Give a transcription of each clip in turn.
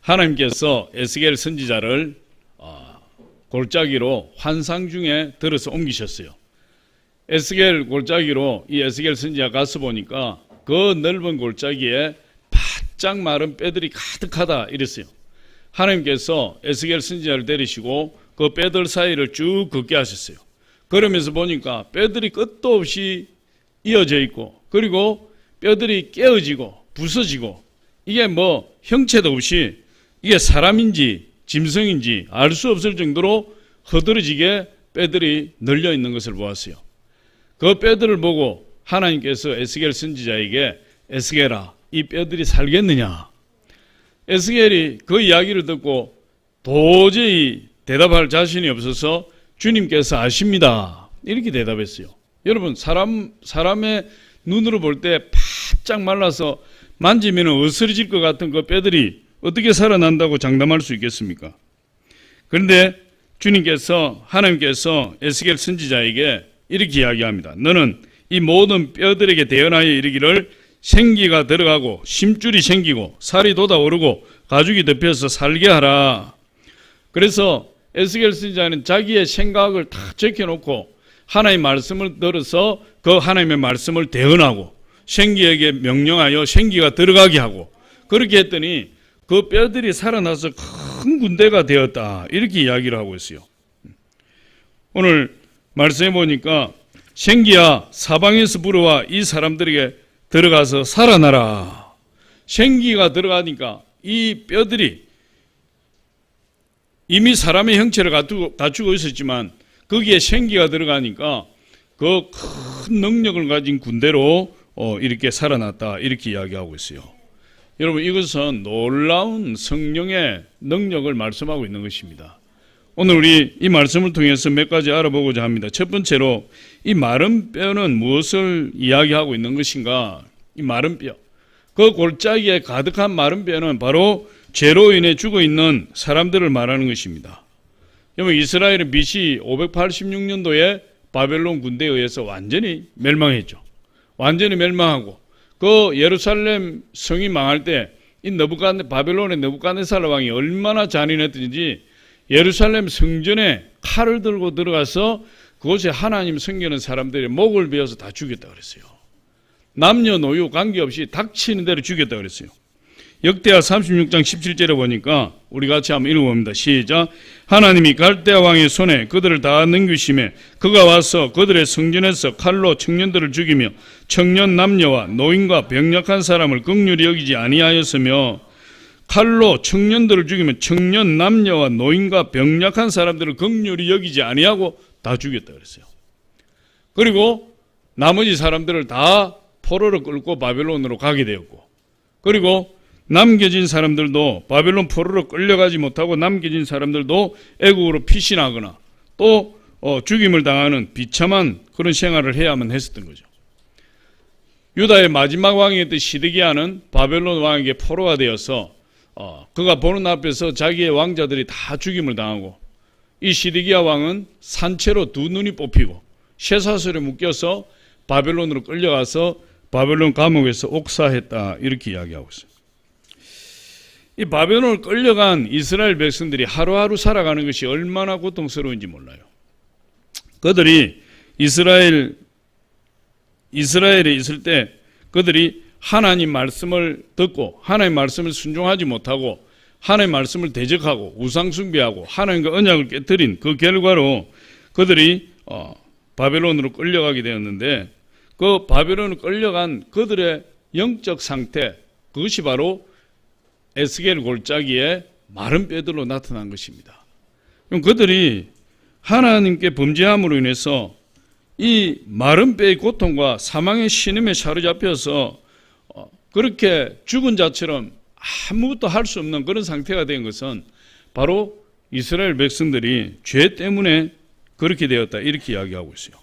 하나님께서 에스겔 선지자를 골짜기로 환상 중에 들어서 옮기셨어요. 에스겔 골짜기로 이 에스겔 선지자 가서 보니까 그 넓은 골짜기에 바짝 마른 뼈들이 가득하다 이랬어요. 하나님께서 에스겔 선지자를 데리시고 그 뼈들 사이를 쭉 걷게 하셨어요. 그러면서 보니까 뼈들이 끝도 없이 이어져 있고, 그리고 뼈들이 깨어지고 부서지고, 이게 뭐 형체도 없이 이게 사람인지 짐승인지 알 수 없을 정도로 허드러지게 뼈들이 널려 있는 것을 보았어요. 그 뼈들을 보고 하나님께서 에스겔 선지자에게 에스겔아, 이 뼈들이 살겠느냐? 에스겔이 그 이야기를 듣고 도저히 대답할 자신이 없어서 주님께서 아십니다, 이렇게 대답했어요. 여러분, 사람의 눈으로 볼 때 바짝 말라서 만지면 으스러질 것 같은 그 뼈들이 어떻게 살아난다고 장담할 수 있겠습니까? 그런데 하나님께서 에스겔 선지자에게 이렇게 이야기합니다. 너는 이 모든 뼈들에게 대언하여 이르기를 생기가 들어가고 심줄이 생기고 살이 돋아오르고 가죽이 덮여서 살게 하라. 그래서 에스겔 선지자는 자기의 생각을 다 적혀놓고 하나님의 말씀을 들어서 그 하나님의 말씀을 대언하고 생기에게 명령하여 생기가 들어가게 하고, 그렇게 했더니 그 뼈들이 살아나서 큰 군대가 되었다, 이렇게 이야기를 하고 있어요. 오늘 말씀해 보니까 생기야, 사방에서 불어와 이 사람들에게 들어가서 살아나라. 생기가 들어가니까 이 뼈들이 이미 사람의 형체를 갖추고 있었지만 거기에 생기가 들어가니까 그 큰 능력을 가진 군대로 이렇게 살아났다, 이렇게 이야기하고 있어요. 여러분, 이것은 놀라운 성령의 능력을 말씀하고 있는 것입니다. 오늘 우리 이 말씀을 통해서 몇 가지 알아보고자 합니다. 첫 번째로, 이 마른 뼈는 무엇을 이야기하고 있는 것인가? 이 마른 뼈, 그 골짜기에 가득한 마른 뼈는 바로 죄로 인해 죽어 있는 사람들을 말하는 것입니다. 여러분, 이스라엘은 BC 586년도에 바벨론 군대에 의해서 완전히 멸망했죠. 완전히 멸망하고 그 예루살렘 성이 망할 때 이 바벨론의 느부갓네살 왕이 얼마나 잔인했든지 예루살렘 성전에 칼을 들고 들어가서 그곳에 하나님 섬기는 사람들의 목을 베어서 다 죽였다 그랬어요. 남녀노유 관계없이 닥치는 대로 죽였다 그랬어요. 역대하 36장 17절에 보니까 우리 같이 한번 읽어봅니다. 시작. 하나님이 갈대아 왕의 손에 그들을 다 넘기심에 그가 와서 그들의 성전에서 칼로 청년들을 죽이며 청년 남녀와 노인과 병약한 사람을 긍휼히 여기지 아니하였으며, 칼로 청년들을 죽이면 청년 남녀와 노인과 병약한 사람들을 긍휼히 여기지 아니하고 다 죽였다 그랬어요. 그리고 나머지 사람들을 다 포로로 끌고 바벨론으로 가게 되었고, 그리고 남겨진 사람들도 바벨론 포로로 끌려가지 못하고 남겨진 사람들도 애국으로 피신하거나 또 죽임을 당하는 비참한 그런 생활을 해야만 했었던 거죠. 유다의 마지막 왕이었던 시드기야는 바벨론 왕에게 포로가 되어서 그가 보는 앞에서 자기의 왕자들이 다 죽임을 당하고, 이 시드기야 왕은 산채로 두 눈이 뽑히고 쇠사슬에 묶여서 바벨론으로 끌려가서 바벨론 감옥에서 옥사했다, 이렇게 이야기하고 있어요. 이 바벨론을 끌려간 이스라엘 백성들이 하루하루 살아가는 것이 얼마나 고통스러운지 몰라요. 그들이 이스라엘에 있을 때 그들이 하나님 말씀을 듣고 하나님 말씀을 순종하지 못하고 하나님 말씀을 대적하고 우상 숭배하고 하나님과 언약을 깨뜨린 그 결과로 그들이 바벨론으로 끌려가게 되었는데, 그 바벨론으로 끌려간 그들의 영적 상태, 그것이 바로 에스겔 골짜기에 마른 뼈들로 나타난 것입니다. 그럼 그들이 하나님께 범죄함으로 인해서 이 마른 뼈의 고통과 사망의 신음에 사로잡혀서 그렇게 죽은 자처럼 아무것도 할 수 없는 그런 상태가 된 것은 바로 이스라엘 백성들이 죄 때문에 그렇게 되었다, 이렇게 이야기하고 있어요.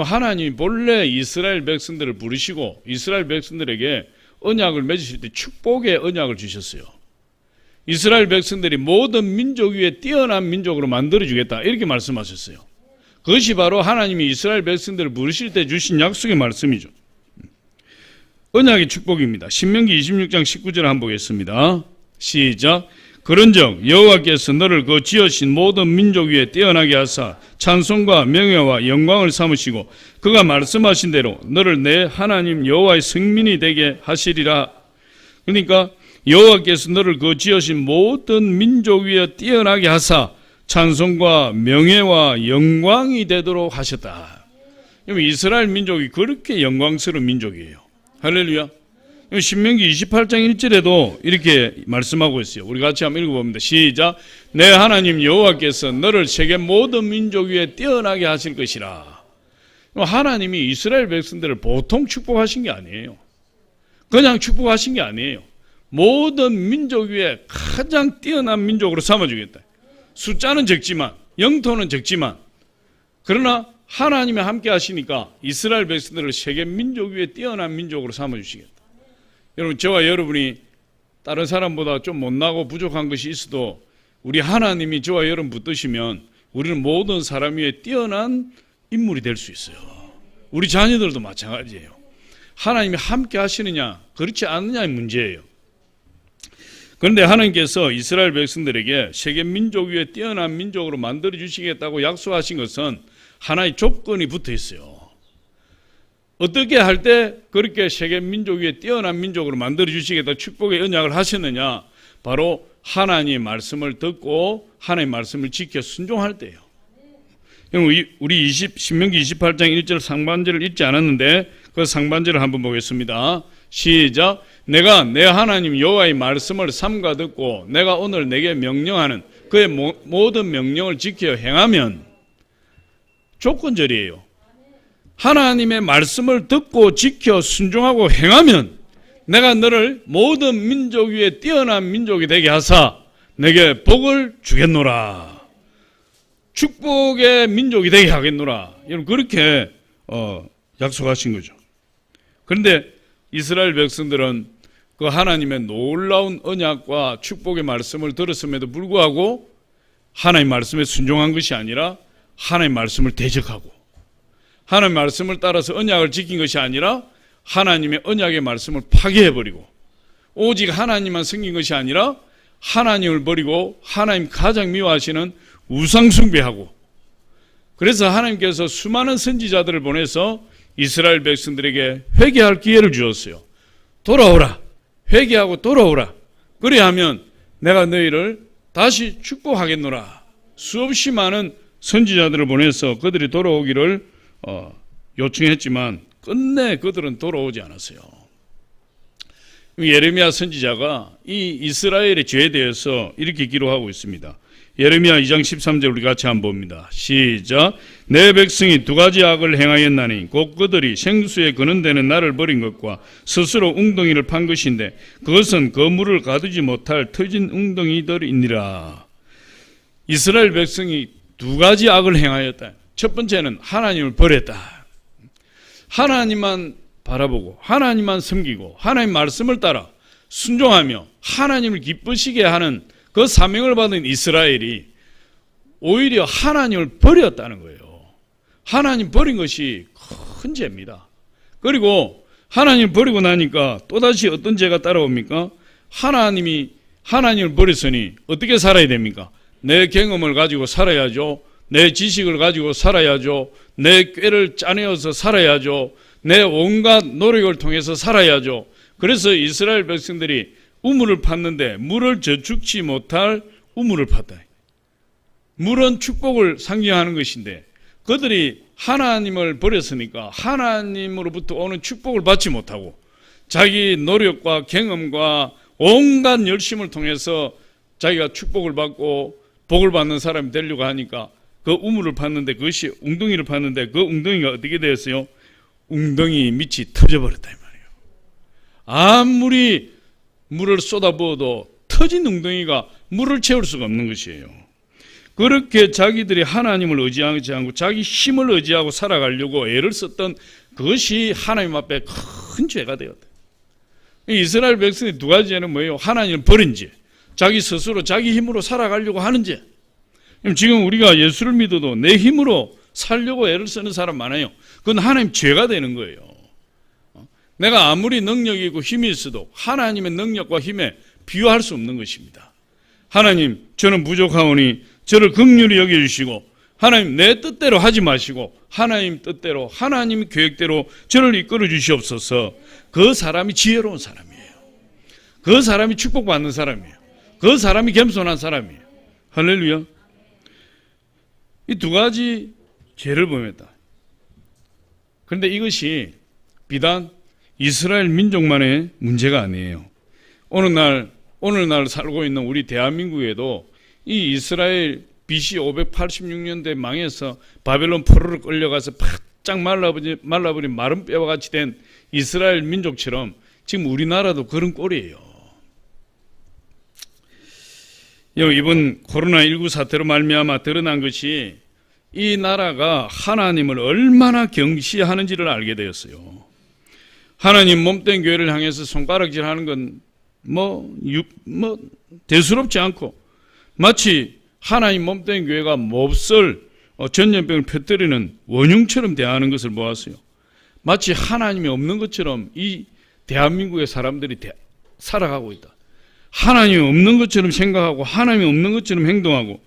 하나님이 본래 이스라엘 백성들을 부르시고 이스라엘 백성들에게 언약을 맺으실 때 축복의 언약을 주셨어요. 이스라엘 백성들이 모든 민족 위에 뛰어난 민족으로 만들어주겠다, 이렇게 말씀하셨어요. 그것이 바로 하나님이 이스라엘 백성들을 부르실 때 주신 약속의 말씀이죠. 언약의 축복입니다. 신명기 26장 19절 한번 보겠습니다. 시작. 그런즉 여호와께서 너를 그 지으신 모든 민족 위에 뛰어나게 하사 찬송과 명예와 영광을 삼으시고 그가 말씀하신 대로 너를 내 하나님 여호와의 성민이 되게 하시리라. 그러니까 여호와께서 너를 그 지으신 모든 민족 위에 뛰어나게 하사 찬송과 명예와 영광이 되도록 하셨다. 이스라엘 민족이 그렇게 영광스러운 민족이에요. 할렐루야. 신명기 28장 1절에도 이렇게 말씀하고 있어요. 우리 같이 한번 읽어봅니다. 시작. 내 하나님 여호와께서 너를 세계 모든 민족 위에 뛰어나게 하실 것이라. 하나님이 이스라엘 백성들을 보통 축복하신 게 아니에요. 그냥 축복하신 게 아니에요. 모든 민족 위에 가장 뛰어난 민족으로 삼아주겠다. 숫자는 적지만, 영토는 적지만, 그러나 하나님이 함께 하시니까 이스라엘 백성들을 세계 민족 위에 뛰어난 민족으로 삼아주시겠다. 여러분, 저와 여러분이 다른 사람보다 좀 못나고 부족한 것이 있어도 우리 하나님이 저와 여러분 붙드시면 우리는 모든 사람 위에 뛰어난 인물이 될 수 있어요. 우리 자녀들도 마찬가지예요. 하나님이 함께 하시느냐 그렇지 않느냐의 문제예요. 그런데 하나님께서 이스라엘 백성들에게 세계 민족 위에 뛰어난 민족으로 만들어 주시겠다고 약속하신 것은 하나의 조건이 붙어 있어요. 어떻게 할 때 그렇게 세계 민족 위에 뛰어난 민족으로 만들어 주시겠다 축복의 언약을 하셨느냐? 바로 하나님의 말씀을 듣고 하나님의 말씀을 지켜 순종할 때예요. 우리 신명기 28장 1절 상반절을 읽지 않았는데 그 상반절을 한번 보겠습니다. 시작. 내가 내 하나님 여호와의 말씀을 삼가 듣고 내가 오늘 내게 명령하는 그의 모든 명령을 지켜 행하면, 조건절이에요. 하나님의 말씀을 듣고 지켜 순종하고 행하면 내가 너를 모든 민족 위에 뛰어난 민족이 되게 하사 내게 복을 주겠노라. 축복의 민족이 되게 하겠노라. 여러분, 그렇게 약속하신 거죠. 그런데 이스라엘 백성들은 그 하나님의 놀라운 언약과 축복의 말씀을 들었음에도 불구하고 하나님의 말씀에 순종한 것이 아니라 하나님의 말씀을 대적하고 하나님의 말씀을 따라서 언약을 지킨 것이 아니라 하나님의 언약의 말씀을 파괴해버리고 오직 하나님만 섬긴 것이 아니라 하나님을 버리고 하나님 가장 미워하시는 우상 숭배하고, 그래서 하나님께서 수많은 선지자들을 보내서 이스라엘 백성들에게 회개할 기회를 주었어요. 돌아오라. 회개하고 돌아오라. 그래야 하면 내가 너희를 다시 축복하겠노라. 수없이 많은 선지자들을 보내서 그들이 돌아오기를 요청했지만 끝내 그들은 돌아오지 않았어요. 예레미야 선지자가 이 이스라엘의 죄에 대해서 이렇게 기록하고 있습니다. 예레미야 2장 13절 우리 같이 한번 봅니다. 시작. 내 백성이 두 가지 악을 행하였나니 곧 그들이 생수에 거는 데는 나를 버린 것과 스스로 웅덩이를 판 것인데 그것은 그 물을 가두지 못할 터진 웅덩이들이니라. 이스라엘 백성이 두 가지 악을 행하였다. 첫 번째는 하나님을 버렸다. 하나님만 바라보고 하나님만 섬기고 하나님 말씀을 따라 순종하며 하나님을 기쁘시게 하는 그 사명을 받은 이스라엘이 오히려 하나님을 버렸다는 거예요. 하나님 버린 것이 큰 죄입니다. 그리고 하나님을 버리고 나니까 또다시 어떤 죄가 따라옵니까? 하나님을 버렸으니 어떻게 살아야 됩니까? 내 경험을 가지고 살아야죠. 내 지식을 가지고 살아야죠. 내 꾀를 짜내어서 살아야죠. 내 온갖 노력을 통해서 살아야죠. 그래서 이스라엘 백성들이 우물을 팠는데 물을 저축치 못할 우물을 팠다. 물은 축복을 상징하는 것인데 그들이 하나님을 버렸으니까 하나님으로부터 오는 축복을 받지 못하고 자기 노력과 경험과 온갖 열심을 통해서 자기가 축복을 받고 복을 받는 사람이 되려고 하니까 그 우물을 팠는데 그것이 웅덩이를 팠는데 그 웅덩이가 어떻게 되었어요? 웅덩이 밑이 터져버렸다 이 말이에요. 아무리 물을 쏟아부어도 터진 웅덩이가 물을 채울 수가 없는 것이에요. 그렇게 자기들이 하나님을 의지하지 않고 자기 힘을 의지하고 살아가려고 애를 썼던 그것이 하나님 앞에 큰 죄가 되었다. 이스라엘 백성의 두 가지 죄는 뭐예요? 하나님을 버린 죄, 자기 스스로 자기 힘으로 살아가려고 하는 죄. 지금 우리가 예수를 믿어도 내 힘으로 살려고 애를 쓰는 사람 많아요. 그건 하나님 죄가 되는 거예요. 내가 아무리 능력이 있고 힘이 있어도 하나님의 능력과 힘에 비유할 수 없는 것입니다. 하나님, 저는 부족하오니 저를 긍휼히 여겨주시고, 하나님 내 뜻대로 하지 마시고 하나님 뜻대로, 하나님 계획대로 저를 이끌어 주시옵소서. 그 사람이 지혜로운 사람이에요. 그 사람이 축복받는 사람이에요. 그 사람이 겸손한 사람이에요. 할렐루야. 이 두 가지 죄를 범했다. 그런데 이것이 비단 이스라엘 민족만의 문제가 아니에요. 오늘날 살고 있는 우리 대한민국에도 이 이스라엘 BC 586년대 망해서 바벨론 포로로 끌려가서 바짝 말라버린 마른 뼈와 같이 된 이스라엘 민족처럼 지금 우리나라도 그런 꼴이에요. 이번 코로나19 사태로 말미암아 드러난 것이 이 나라가 하나님을 얼마나 경시하는지를 알게 되었어요. 하나님 몸된 교회를 향해서 손가락질하는 건 대수롭지 않고, 마치 하나님 몸된 교회가 몹쓸 전염병을 퍼뜨리는 원흉처럼 대하는 것을 보았어요. 마치 하나님이 없는 것처럼 이 대한민국의 사람들이 살아가고 있다. 하나님이 없는 것처럼 생각하고 하나님이 없는 것처럼 행동하고,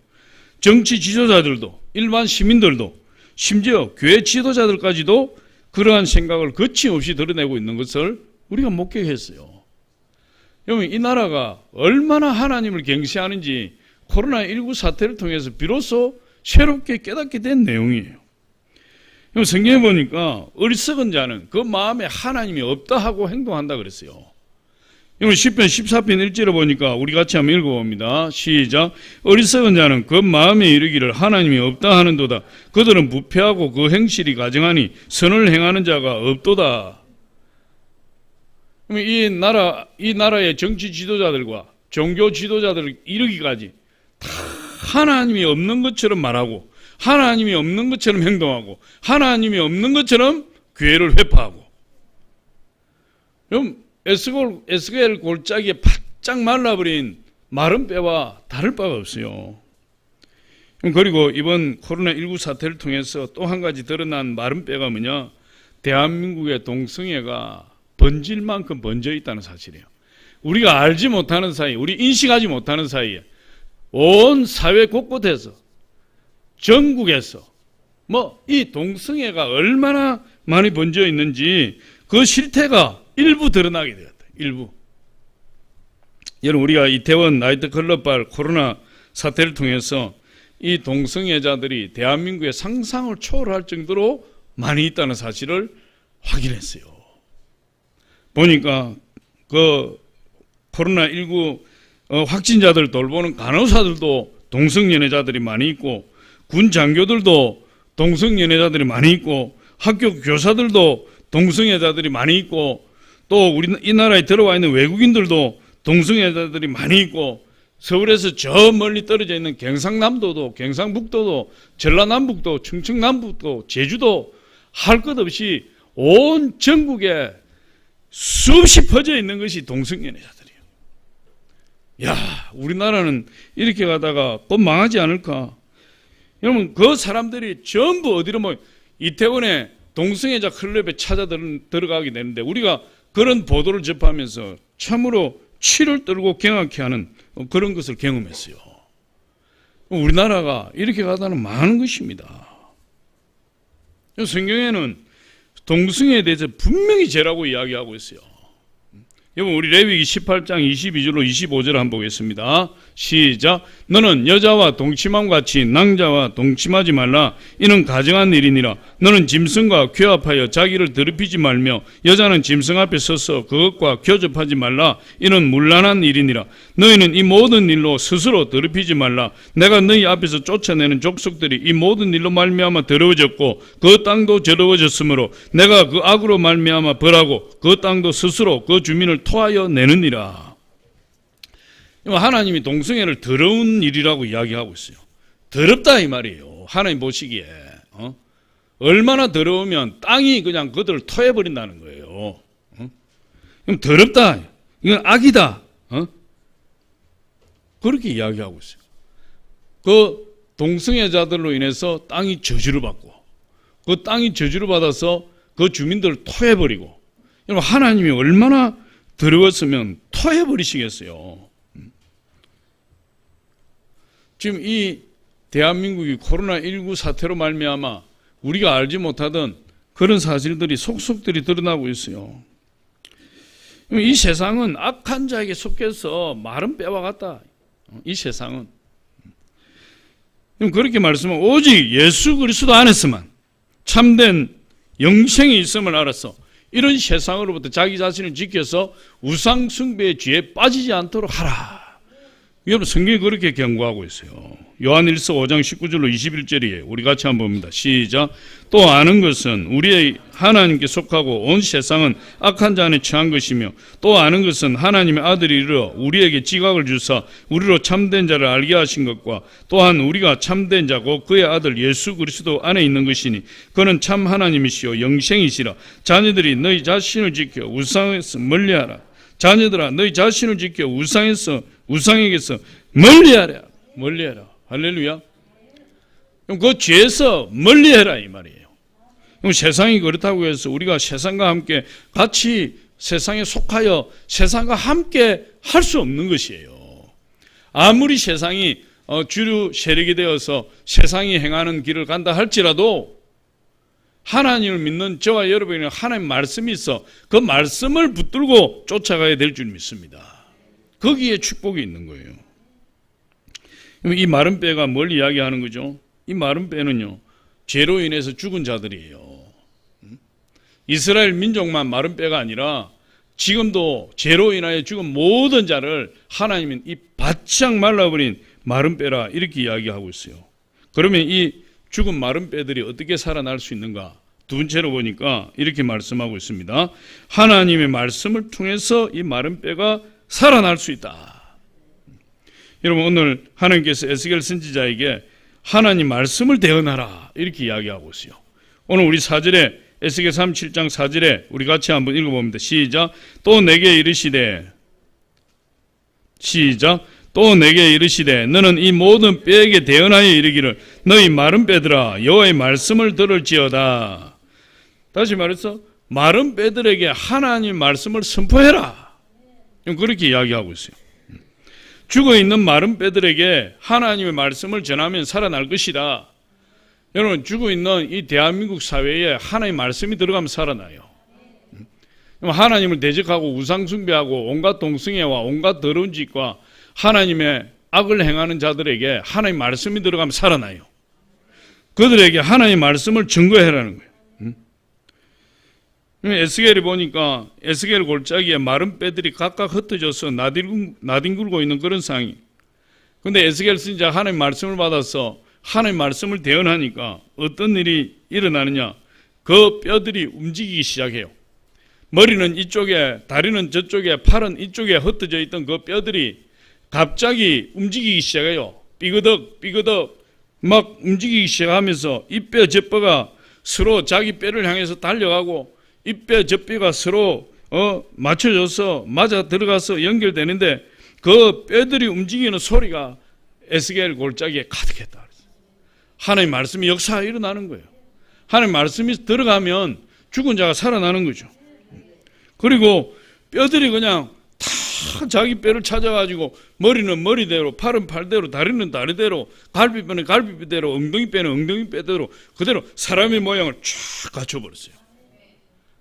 정치 지도자들도, 일반 시민들도, 심지어 교회 지도자들까지도 그러한 생각을 거침없이 드러내고 있는 것을 우리가 목격했어요. 여러분, 이 나라가 얼마나 하나님을 경시하는지 코로나19 사태를 통해서 비로소 새롭게 깨닫게 된 내용이에요. 성경에 보니까 어리석은 자는 그 마음에 하나님이 없다 하고 행동한다 그랬어요. 시편 14편 1절에 보니까 우리 같이 한번 읽어봅니다. 시작. 어리석은 자는 그 마음에 이르기를 하나님이 없다 하는도다. 그들은 부패하고 그 행실이 가증하니 선을 행하는 자가 없도다. 이 나라의 정치 지도자들과 종교 지도자들 이르기까지 다 하나님이 없는 것처럼 말하고, 하나님이 없는 것처럼 행동하고, 하나님이 없는 것처럼 교회를 회파하고. 그럼 에스겔 골짜기에 바짝 말라버린 마른 뼈와 다를 바가 없어요. 그리고 이번 코로나19 사태를 통해서 또 한 가지 드러난 마른 뼈가 뭐냐? 대한민국의 동성애가 번질 만큼 번져 있다는 사실이에요. 우리가 알지 못하는 사이, 우리 인식하지 못하는 사이에 온 사회 곳곳에서, 전국에서 이 동성애가 얼마나 많이 번져 있는지 그 실태가 일부 드러나게 되었다. 일부. 여러분, 우리가 이태원 나이트클럽발 코로나 사태를 통해서 이 동성애자들이 대한민국의 상상을 초월할 정도로 많이 있다는 사실을 확인했어요. 보니까 그 코로나19 확진자들 돌보는 간호사들도 동성연애자들이 많이 있고, 군 장교들도 동성연애자들이 많이 있고, 학교 교사들도 동성애자들이 많이 있고, 또 이 나라에 들어와 있는 외국인들도 동성애자들이 많이 있고, 서울에서 저 멀리 떨어져 있는 경상남도도, 경상북도도, 전라남북도, 충청남북도, 제주도 할 것 없이 온 전국에 수없이 퍼져 있는 것이 동성연애자들이에요. 야, 우리나라는 이렇게 가다가 곧 망하지 않을까? 여러분, 그 사람들이 전부 어디로 이태원에 동성애자 클럽에 찾아 들어가게 되는데, 우리가 그런 보도를 접하면서 참으로 치를 떨고 경악해 하는 그런 것을 경험했어요. 우리나라가 이렇게 가다는 망하는 것입니다. 성경에는 동성애에 대해서 분명히 죄라고 이야기하고 있어요. 여러분, 우리 레위기 18장 22절로 25절 한번 보겠습니다. 시작. 너는 여자와 동침함과 같이 낭자와 동침하지 말라. 이는 가증한 일이니라. 너는 짐승과 교합하여 자기를 더럽히지 말며, 여자는 짐승 앞에 서서 그것과 교접하지 말라. 이는 문란한 일이니라. 너희는 이 모든 일로 스스로 더럽히지 말라. 내가 너희 앞에서 쫓아내는 족속들이 이 모든 일로 말미암아 더러워졌고 그 땅도 더러워졌으므로 내가 그 악으로 말미암아 벌하고 그 땅도 스스로 그 주민을 토하여 내느니라. 하나님이 동성애를 더러운 일이라고 이야기하고 있어요. 더럽다 이 말이에요. 하나님 보시기에 얼마나 더러우면 땅이 그냥 그들을 토해버린다는 거예요. 그럼 더럽다, 이건 악이다, 그렇게 이야기하고 있어요. 그 동성애자들로 인해서 땅이 저주를 받고, 그 땅이 저주를 받아서 그 주민들을 토해버리고, 하나님이 얼마나 더러웠으면 토해버리시겠어요. 지금 이 대한민국이 코로나19 사태로 말미암아 우리가 알지 못하던 그런 사실들이 속속들이 드러나고 있어요. 이 세상은 악한 자에게 속해서 마른 빼와 같다. 이 세상은. 그렇게 말씀하면 오직 예수 그리스도 안에서만 참된 영생이 있음을 알아서 이런 세상으로부터 자기 자신을 지켜서 우상 숭배의 죄에 빠지지 않도록 하라. 여러분 성경이 그렇게 경고하고 있어요. 요한일서 5장 19절로 21절이에요. 우리 같이 한번 봅니다. 시작. 또 아는 것은 우리의 하나님께 속하고 온 세상은 악한 자 안에 처한 것이며 또 아는 것은 하나님의 아들이 이르러 우리에게 지각을 주사 우리로 참된 자를 알게 하신 것과 또한 우리가 참된 자고 그의 아들 예수 그리스도 안에 있는 것이니 그는 참 하나님이시요 영생이시라. 자녀들이 너희 자신을 지켜 우상에서 멀리하라. 자녀들아 너희 자신을 지켜 우상에게서 멀리하라. 멀리하라. 할렐루야. 그럼 그 죄에서 멀리해라 이 말이에요. 그럼 세상이 그렇다고 해서 우리가 세상과 함께 같이 세상에 속하여 세상과 함께 할 수 없는 것이에요. 아무리 세상이 주류 세력이 되어서 세상이 행하는 길을 간다 할지라도 하나님을 믿는 저와 여러분에게는 하나님 말씀이 있어 그 말씀을 붙들고 쫓아가야 될 줄 믿습니다. 거기에 축복이 있는 거예요. 이 마른 뼈가 뭘 이야기하는 거죠? 이 마른 뼈는요, 죄로 인해서 죽은 자들이에요. 이스라엘 민족만 마른 뼈가 아니라 지금도 죄로 인하여 죽은 모든 자를 하나님은 이 바짝 말라버린 마른 뼈라 이렇게 이야기하고 있어요. 그러면 이 죽은 마른 뼈들이 어떻게 살아날 수 있는가? 두 번째로 보니까 이렇게 말씀하고 있습니다. 하나님의 말씀을 통해서 이 마른 뼈가 살아날 수 있다. 여러분 오늘 하나님께서 에스겔 선지자에게 하나님 말씀을 대언하라 이렇게 이야기하고 있어요. 오늘 우리 4절에 에스겔 37장 4절에 우리 같이 한번 읽어봅니다. 시작. 또 내게 이르시되 시작. 또 내게 이르시되 너는 이 모든 뼈에게 대언하여 이르기를 너희 마른 뼈들아 여호와의 말씀을 들을지어다. 다시 말해서 마른 뼈들에게 하나님 말씀을 선포해라. 그렇게 이야기하고 있어요. 죽어있는 마른 뼈들에게 하나님의 말씀을 전하면 살아날 것이다. 여러분 죽어있는 이 대한민국 사회에 하나님의 말씀이 들어가면 살아나요. 하나님을 대적하고 우상숭배하고 온갖 동성애와 온갖 더러운 짓과 하나님의 악을 행하는 자들에게 하나님의 말씀이 들어가면 살아나요. 그들에게 하나님의 말씀을 증거해라는 거예요. 에스겔이 보니까 에스겔 골짜기에 마른 뼈들이 각각 흩어져서 나뒹굴고 있는 그런 상황이. 근데 에스겔 선지자 하나님 말씀을 받아서 하나님 말씀을 대언하니까 어떤 일이 일어나느냐? 그 뼈들이 움직이기 시작해요. 머리는 이쪽에, 다리는 저쪽에, 팔은 이쪽에 흩어져 있던 그 뼈들이 갑자기 움직이기 시작해요. 삐그덕 막 움직이기 시작하면서 이 뼈 저 뼈가 서로 자기 뼈를 향해서 달려가고 이 뼈 저 뼈가 서로 맞춰져서 맞아 들어가서 연결되는데 그 뼈들이 움직이는 소리가 에스겔 골짜기에 가득했다. 하나님 말씀이 역사가 일어나는 거예요. 하나님 말씀이 들어가면 죽은 자가 살아나는 거죠. 그리고 뼈들이 그냥 다 자기 뼈를 찾아가지고 머리는 머리대로, 팔은 팔대로, 다리는 다리대로, 갈비뼈는 갈비뼈대로, 엉덩이뼈는 엉덩이뼈대로 그대로 사람의 모양을 쫙 갖춰버렸어요.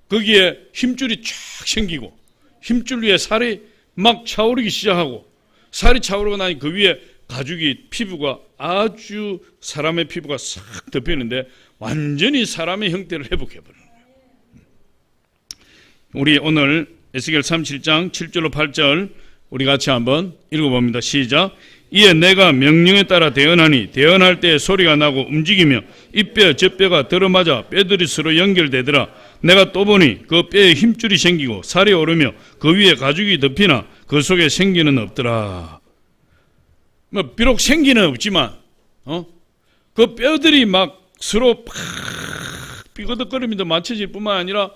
거기에 힘줄이 쫙 생기고 힘줄 위에 살이 막 차오르기 시작하고 살이 차오르고 나니 그 위에 가죽이 피부가 아주 사람의 피부가 싹 덮이는데 완전히 사람의 형태를 회복해버리는 거예요. 우리 오늘 에스겔 37장 7절로 8절 우리 같이 한번 읽어봅니다. 시작. 이에 내가 명령에 따라 대언하니 대언할 때 소리가 나고 움직이며 이 뼈 저 뼈가 들어맞아 뼈들이 서로 연결되더라. 내가 또 보니 그 뼈에 힘줄이 생기고 살이 오르며 그 위에 가죽이 덮이나 그 속에 생기는 없더라. 비록 생기는 없지만 그 뼈들이 막 서로 팍 삐거덕거리면서 맞춰질 뿐만 아니라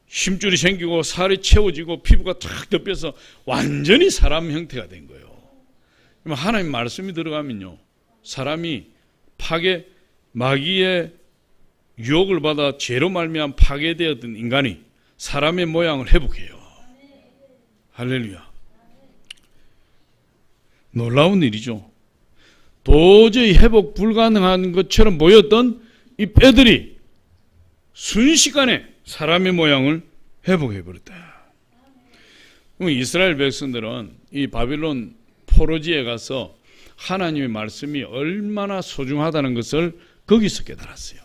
힘줄이 생기고 살이 채워지고 피부가 탁 덮여서 완전히 사람 형태가 된 거예요. 하나님 말씀이 들어가면요 사람이 마귀의 유혹을 받아 죄로 말미암아 파괴되었던 인간이 사람의 모양을 회복해요. 할렐루야. 놀라운 일이죠. 도저히 회복 불가능한 것처럼 보였던 이 뼈들이 순식간에 사람의 모양을 회복해버렸다. 이스라엘 백성들은 이 바빌론 포로지에 가서 하나님의 말씀이 얼마나 소중하다는 것을 거기서 깨달았어요.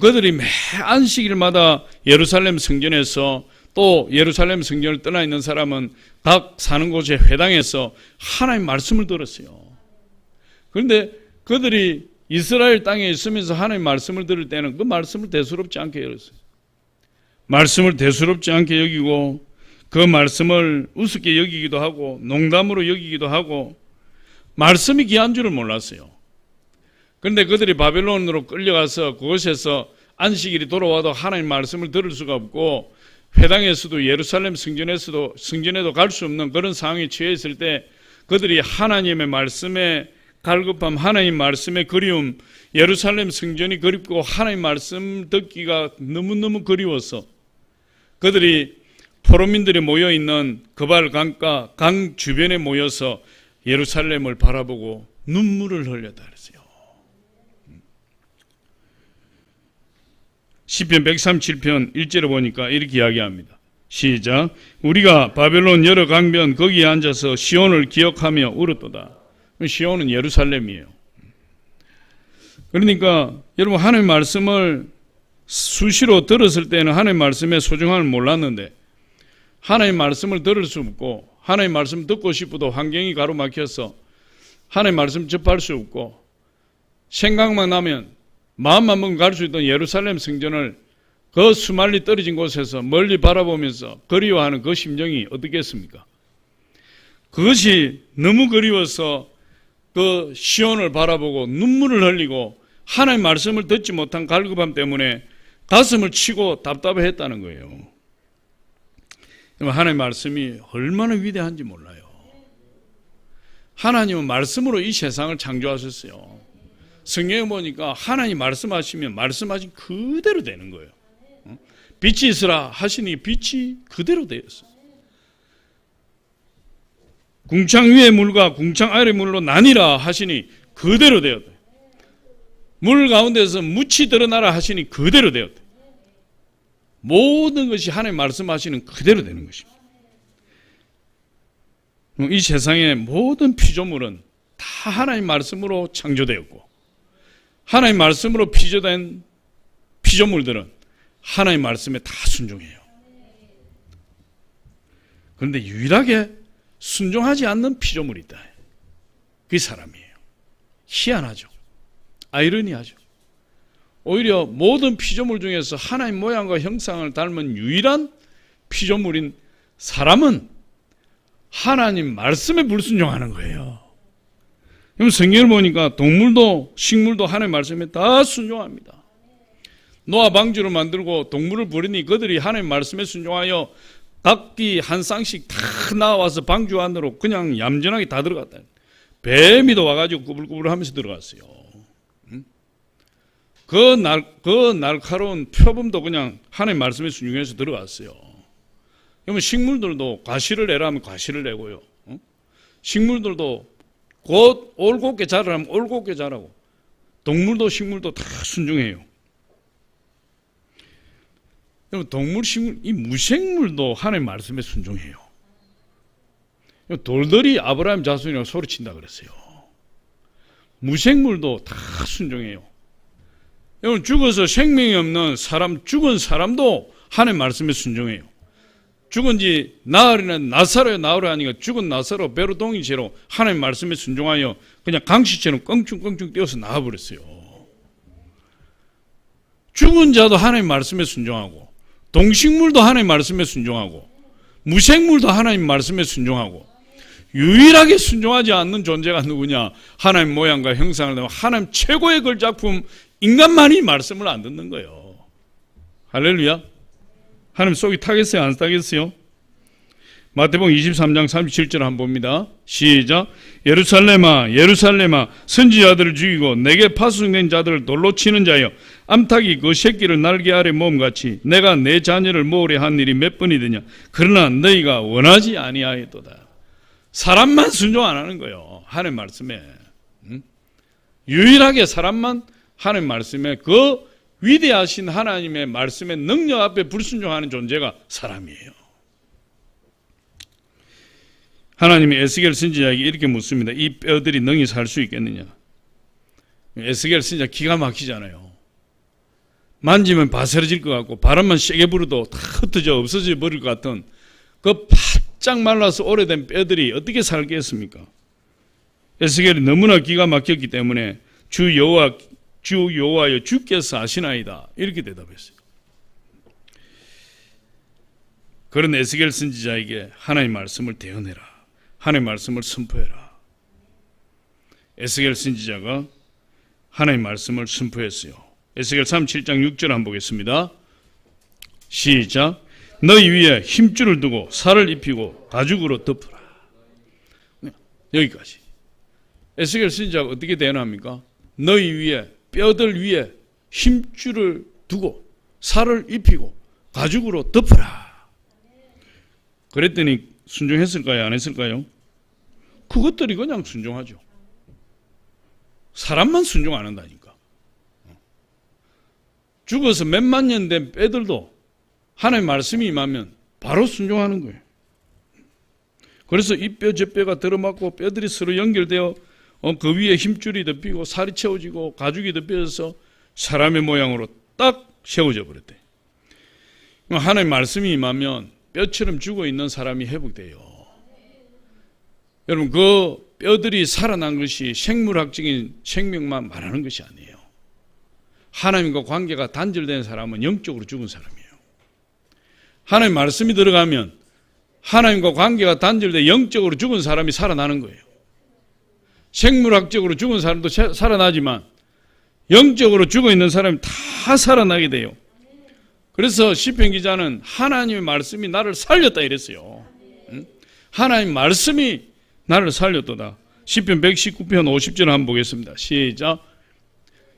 그들이 매 안식일마다 예루살렘 성전에서, 또 예루살렘 성전을 떠나 있는 사람은 각 사는 곳의 회당에서 하나님의 말씀을 들었어요. 그런데 그들이 이스라엘 땅에 있으면서 하나님의 말씀을 들을 때는 그 말씀을 대수롭지 않게 여겼어요. 말씀을 대수롭지 않게 여기고 그 말씀을 우습게 여기기도 하고 농담으로 여기기도 하고 말씀이 귀한 줄을 몰랐어요. 그런데 그들이 바벨론으로 끌려가서 그곳에서 안식일이 돌아와도 하나님 말씀을 들을 수가 없고 회당에서도 예루살렘 성전에도 갈 수 없는 그런 상황에 처해 있을 때 그들이 하나님의 말씀에 갈급함, 하나님 말씀의 그리움, 예루살렘 성전이 그립고 하나님 말씀 듣기가 너무너무 그리워서 그들이 포로민들이 모여있는 그발 강가 강 주변에 모여서 예루살렘을 바라보고 눈물을 흘렸다 그랬어요. 시편 137편 1절에 보니까 이렇게 이야기합니다. 시작. 우리가 바벨론 여러 강변 거기에 앉아서 시온을 기억하며 울었도다. 시온은 예루살렘이에요. 그러니까 여러분 하나님의 말씀을 수시로 들었을 때는 하나님의 말씀의 소중함을 몰랐는데 하나님의 말씀을 들을 수 없고 하나님의 말씀 듣고 싶어도 환경이 가로막혀서 하나님의 말씀 접할 수 없고 생각만 나면 마음만 먹으면 갈 수 있던 예루살렘 성전을 그 수말리 떨어진 곳에서 멀리 바라보면서 그리워하는 그 심정이 어떻겠습니까? 그것이 너무 그리워서 그 시온을 바라보고 눈물을 흘리고 하나님의 말씀을 듣지 못한 갈급함 때문에 가슴을 치고 답답했다는 거예요. 하나님의 말씀이 얼마나 위대한지 몰라요. 하나님은 말씀으로 이 세상을 창조하셨어요. 성경에 보니까 하나님 말씀하시면 말씀하신 그대로 되는 거예요. 빛이 있으라 하시니 빛이 그대로 되었어요. 궁창 위의 물과 궁창 아래의 물로 나뉘라 하시니 그대로 되었다. 물 가운데서 묻이 드러나라 하시니 그대로 되었다. 모든 것이 하나님 말씀하시는 그대로 되는 것입니다. 이 세상의 모든 피조물은 다 하나님 말씀으로 창조되었고 하나님 말씀으로 피조된 피조물들은 하나님 말씀에 다 순종해요. 그런데 유일하게 순종하지 않는 피조물이 있다. 그게 사람이에요. 희한하죠. 아이러니하죠. 오히려 모든 피조물 중에서 하나님 모양과 형상을 닮은 유일한 피조물인 사람은 하나님 말씀에 불순종하는 거예요. 성경을 보니까 동물도 식물도 하나님 말씀에 다 순종합니다. 노아 방주를 만들고 동물을 부르니 그들이 하나님 말씀에 순종하여 각기 한 쌍씩 다 나와서 방주 안으로 그냥 얌전하게 다 들어갔다. 뱀이도 와가지고 꾸불꾸불 하면서 들어갔어요. 그 날카로운 표범도 그냥 하나님 말씀에 순종해서 들어갔어요. 그러면 식물들도 과실을 내라면 과실을 내고요. 식물들도 곧 올곧게 자라면 올곧게 자라고, 동물도 식물도 다 순종해요. 동물, 식물, 이 무생물도 하나님 말씀에 순종해요. 돌들이 아브라함 자손이라고 소리친다 그랬어요. 무생물도 다 순종해요. 여러분, 죽어서 생명이 없는 사람, 죽은 사람도 하나님 말씀에 순종해요. 죽은 지 나흘이나 나사로야 하니까 죽은 나사로 베로동이 채로 하나님 말씀에 순종하여 그냥 강시처럼 껑충껑충 뛰어서 나와버렸어요. 죽은 자도 하나님 말씀에 순종하고, 동식물도 하나님 말씀에 순종하고, 무생물도 하나님 말씀에 순종하고, 유일하게 순종하지 않는 존재가 누구냐? 하나님 모양과 형상을 내고 하나님 최고의 걸작품 인간만이 말씀을 안 듣는 거예요. 할렐루야. 하나님 속이 타겠어요? 안 타겠어요? 마태복음 23장 37절 한번 봅니다. 시작. 예루살렘아 예루살렘아 선지자들을 죽이고 내게 파송된 자들을 돌로 치는 자여, 암탉이 그 새끼를 날개 아래 모음같이 내가 내 자녀를 모으려 한 일이 몇 번이더냐. 그러나 너희가 원하지 아니하였도다. 사람만 순종 안 하는 거예요. 하나님 말씀에. 유일하게 사람만 하나님 말씀에 그 위대하신 하나님의 말씀의 능력 앞에 불순종하는 존재가 사람이에요. 하나님이 에스겔 선지자에게 이렇게 묻습니다. 이 뼈들이 능히 살 수 있겠느냐? 에스겔 선지자 기가 막히잖아요. 만지면 바스러질 것 같고 바람만 세게 불어도 다 흩어져 없어져 버릴 것 같은 그 바짝 말라서 오래된 뼈들이 어떻게 살겠습니까? 에스겔이 너무나 기가 막혔기 때문에 주 여호와여 주께서 아시나이다 이렇게 대답했어요. 그런 에스겔 선지자에게 하나님 말씀을 대언해라. 하나님 말씀을 선포해라. 에스겔 선지자가 하나님 말씀을 선포했어요. 에스겔 37장 6절 한번 보겠습니다. 시작. 너희 위에 힘줄을 두고 살을 입히고 가죽으로 덮으라. 여기까지. 에스겔 선지자가 어떻게 대언합니까? 너희 위에 뼈들 위에 힘줄을 두고 살을 입히고 가죽으로 덮으라. 그랬더니 순종했을까요? 안 했을까요? 그것들이 그냥 순종하죠. 사람만 순종 안 한다니까. 죽어서 몇만 년 된 뼈들도 하나님의 말씀이 임하면 바로 순종하는 거예요. 그래서 이 뼈 저 뼈가 들어맞고 뼈들이 서로 연결되어 그 위에 힘줄이 덮이고 살이 채워지고 가죽이 덮여져서 사람의 모양으로 딱 세워져 버렸대. 하나님의 말씀이 임하면 뼈처럼 죽어있는 사람이 회복돼요. 여러분 그 뼈들이 살아난 것이 생물학적인 생명만 말하는 것이 아니에요. 하나님과 관계가 단절된 사람은 영적으로 죽은 사람이에요. 하나님 말씀이 들어가면 하나님과 관계가 단절돼 영적으로 죽은 사람이 살아나는 거예요. 생물학적으로 죽은 사람도 살아나지만 영적으로 죽어있는 사람이 다 살아나게 돼요. 그래서 시편 기자는 하나님의 말씀이 나를 살렸다 이랬어요. 하나님 말씀이 나를 살렸도다. 시편 119편 50절 한번 보겠습니다. 시작.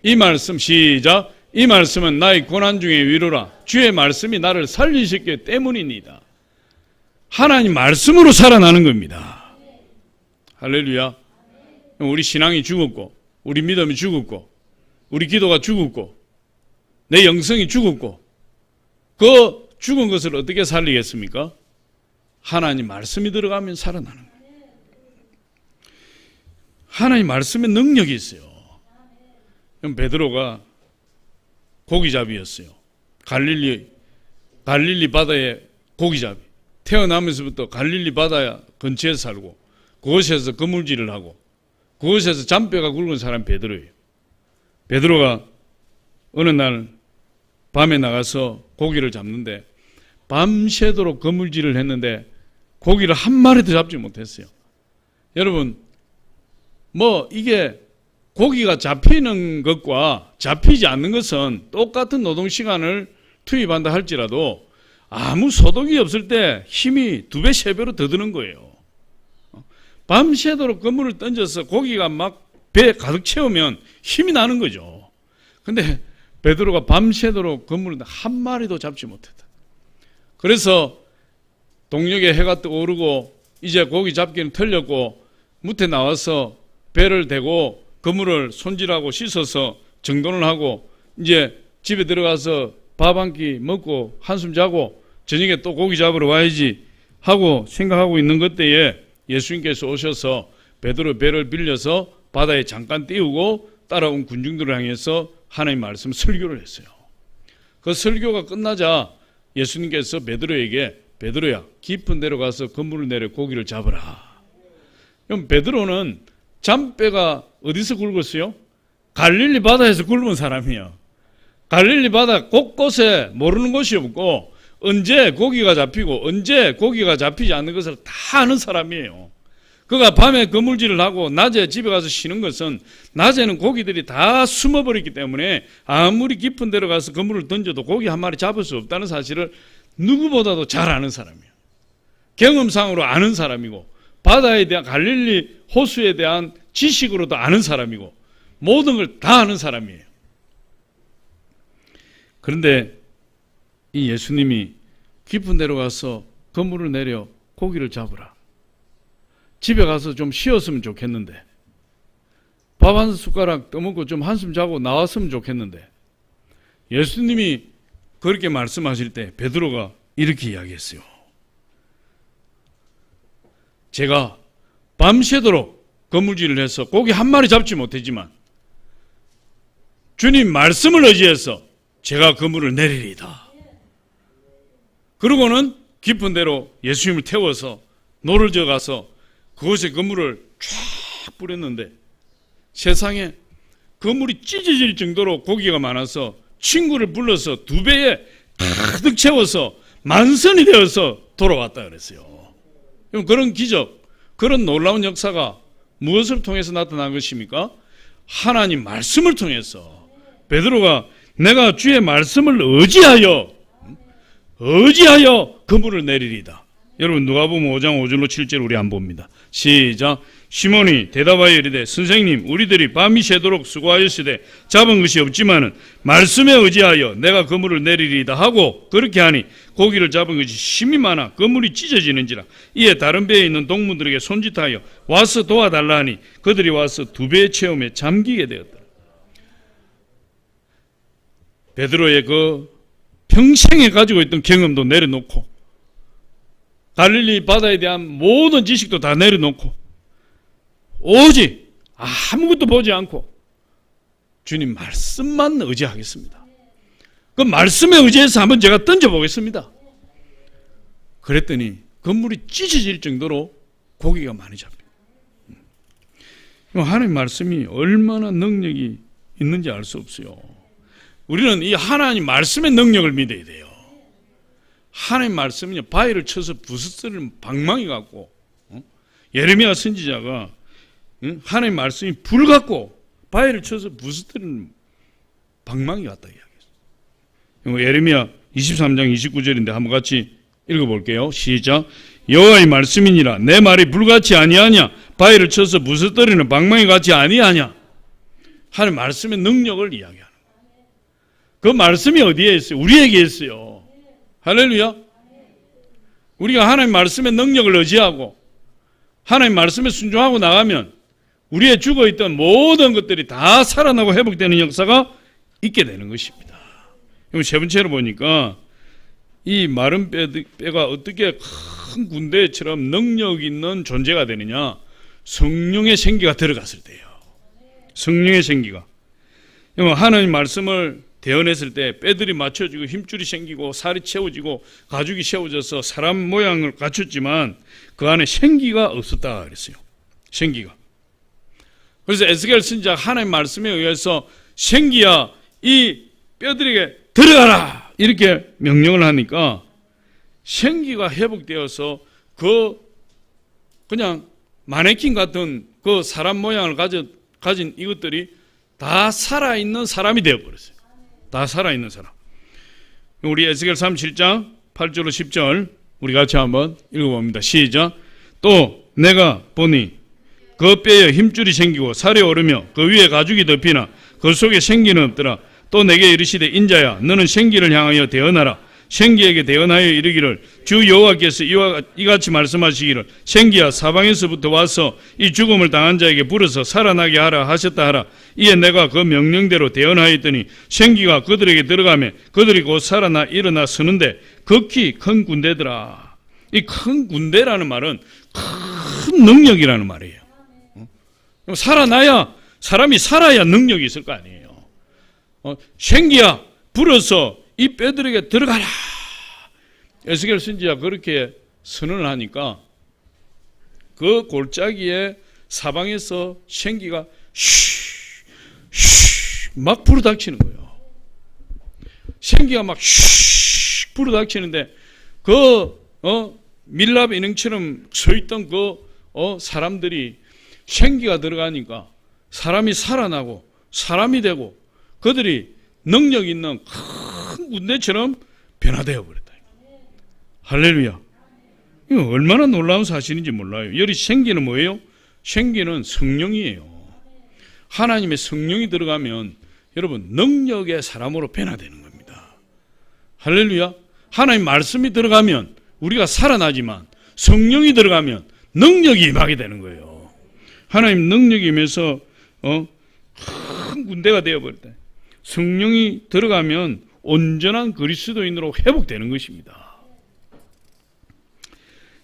이 말씀 시작. 이 말씀은 나의 고난 중의 위로라. 주의 말씀이 나를 살리셨기 때문입니다. 하나님 말씀으로 살아나는 겁니다. 할렐루야. 우리 신앙이 죽었고 우리 믿음이 죽었고 우리 기도가 죽었고 내 영성이 죽었고 그 죽은 것을 어떻게 살리겠습니까? 하나님 말씀이 들어가면 살아나는 거예요. 하나님 말씀에 능력이 있어요. 베드로가 고기잡이였어요. 갈릴리 바다의 고기잡이. 태어나면서부터 갈릴리 바다 근처에 살고 그곳에서 그물질을 하고 그곳에서 잔뼈가 굵은 사람이 베드로예요. 베드로가 어느 날 밤에 나가서 고기를 잡는데 밤새도록 그물질을 했는데 고기를 한 마리도 잡지 못했어요. 여러분 이게 고기가 잡히는 것과 잡히지 않는 것은 똑같은 노동시간을 투입한다 할지라도 아무 소득이 없을 때 힘이 2배, 3배로 더 드는 거예요. 밤새도록 그물을 던져서 고기가 막 배에 가득 채우면 힘이 나는 거죠. 근데 베드로가 밤새도록 그물을 한 마리도 잡지 못했다. 그래서 동력에 해가 떠오르고 이제 고기 잡기는 틀렸고 무태 나와서 배를 대고 그물을 손질하고 씻어서 정돈을 하고 이제 집에 들어가서 밥 한 끼 먹고 한숨 자고 저녁에 또 고기 잡으러 와야지 하고 생각하고 있는 그때에 예수님께서 오셔서 베드로 배를 빌려서 바다에 잠깐 띄우고 따라온 군중들을 향해서 하나님 말씀 설교를 했어요. 그 설교가 끝나자 예수님께서 베드로에게 베드로야 깊은 데로 가서 그물을 내려 고기를 잡으라. 그럼 베드로는 잔뼈가 어디서 굵었어요? 갈릴리 바다에서 굵은 사람이에요. 갈릴리 바다 곳곳에 모르는 곳이 없고 언제 고기가 잡히고 언제 고기가 잡히지 않는 것을 다 아는 사람이에요. 그가 밤에 그물질을 하고 낮에 집에 가서 쉬는 것은 낮에는 고기들이 다 숨어버렸기 때문에 아무리 깊은 데로 가서 그물을 던져도 고기 한 마리 잡을 수 없다는 사실을 누구보다도 잘 아는 사람이에요. 경험상으로 아는 사람이고 바다에 대한 갈릴리 호수에 대한 지식으로도 아는 사람이고 모든 걸 다 아는 사람이에요. 그런데 이 예수님이 깊은 데로 가서 그물을 내려 고기를 잡으라. 집에 가서 좀 쉬었으면 좋겠는데 밥 한 숟가락 떠먹고 좀 한숨 자고 나왔으면 좋겠는데 예수님이 그렇게 말씀하실 때 베드로가 이렇게 이야기했어요. 제가 밤새도록 거물질을 해서 고기 한 마리 잡지 못했지만 주님 말씀을 의지해서 제가 그물을 내리리이다. 그러고는 깊은 데로 예수님을 태워서 노를 저어가서 그곳에 그물을 쫙 뿌렸는데 세상에 그물이 찢어질 정도로 고기가 많아서 친구를 불러서 2배에 가득 채워서 만선이 되어서 돌아왔다 그랬어요. 그런 기적, 그런 놀라운 역사가 무엇을 통해서 나타난 것입니까? 하나님 말씀을 통해서 베드로가 내가 주의 말씀을 의지하여 그물을 내리리다. 여러분 누가복음 5장 5절로 7절 우리 안 봅니다. 시작. 시몬이 대답하여 이르되 선생님 우리들이 밤이 새도록 수고하였으되 잡은 것이 없지만은 말씀에 의지하여 내가 그물을 내리리다 하고 그렇게 하니 고기를 잡은 것이 심히 많아 그물이 찢어지는지라. 이에 다른 배에 있는 동무들에게 손짓하여 와서 도와달라 하니 그들이 와서 2배의 체험에 잠기게 되었더라. 베드로의 그 평생에 가지고 있던 경험도 내려놓고 갈릴리 바다에 대한 모든 지식도 다 내려놓고 오직 아무것도 보지 않고 주님 말씀만 의지하겠습니다. 그 말씀에 의지해서 한번 제가 던져보겠습니다. 그랬더니 건물이 찢어질 정도로 고기가 많이 잡힙니다. 하나님 말씀이 얼마나 능력이 있는지 알 수 없어요. 우리는 이 하나님 말씀의 능력을 믿어야 돼요. 하나님 말씀은요, 바위를 쳐서 부스스를 방망이 같고, 예레미야 선지자가 하나님 말씀이 불 같고 바위를 쳐서 부스스는 방망이 같다 이야기했어요. 예레미야 23장 29절인데 한번 같이 읽어볼게요. 시작. 여호와의 말씀이니라 내 말이 불같이 아니하냐 바위를 쳐서 부스스리는 방망이 같이 아니하냐. 하나님 말씀의 능력을 이야기하는 거예요. 그 말씀이 어디에 있어요? 우리에게 있어요. 할렐루야. 우리가 하나님 말씀의 능력을 의지하고 하나님 말씀에 순종하고 나가면 우리의 죽어있던 모든 것들이 다 살아나고 회복되는 역사가 있게 되는 것입니다. 세 번째로 보니까 이 마른 뼈가 어떻게 큰 군대처럼 능력 있는 존재가 되느냐. 성령의 생기가 들어갔을 때예요. 성령의 생기가. 하나님 말씀을 대언했을 때 뼈들이 맞춰지고 힘줄이 생기고 살이 채워지고 가죽이 세워져서 사람 모양을 갖췄지만 그 안에 생기가 없었다 그랬어요. 생기가. 그래서 에스겔 선지자가 하나님 말씀에 의해서 생기야 이 뼈들에게 들어가라 이렇게 명령을 하니까 생기가 회복되어서 그냥 마네킹 같은 그 사람 모양을 가진 이것들이 다 살아있는 사람이 되어버렸어요. 다 살아있는 사람. 우리 에스겔 37장 8절로 10절 우리 같이 한번 읽어봅니다. 시작. 또 내가 보니 그 뼈에 힘줄이 생기고 살이 오르며 그 위에 가죽이 덮이나 그 속에 생기는 없더라. 또 내게 이르시되 인자야 너는 생기를 향하여 대언하라. 생기에게 대언하여 이르기를 주 여호와께서 이같이 말씀하시기를 생기야 사방에서부터 와서 이 죽음을 당한 자에게 불어서 살아나게 하라 하셨다 하라. 이에 내가 그 명령대로 대언하였더니 생기가 그들에게 들어가며 그들이 곧 살아나 일어나 서는데 극히 큰 군대더라. 이 큰 군대라는 말은 큰 능력이라는 말이에요. 살아나야 사람이 살아야 능력이 있을 거 아니에요. 생기야 불어서 이 뼈들에게 들어가라. 에스겔 선지자가 그렇게 선언을 하니까 그 골짜기에 사방에서 생기가 막 불어닥치는 거예요. 생기가 막 불어닥치는데 밀랍 인형처럼 서있던 사람들이 생기가 들어가니까 사람이 살아나고 사람이 되고 그들이 능력 있는 큰 군대처럼 변화되어 버렸다. 할렐루야. 이거 얼마나 놀라운 사실인지 몰라요. 여기 생기는 뭐예요? 생기는 성령이에요. 하나님의 성령이 들어가면 여러분 능력의 사람으로 변화되는 겁니다. 할렐루야. 하나님 말씀이 들어가면 우리가 살아나지만 성령이 들어가면 능력이 임하게 되는 거예요. 하나님 능력이 임해서 완벽한 군대가 되어버렸다. 성령이 들어가면 온전한 그리스도인으로 회복되는 것입니다.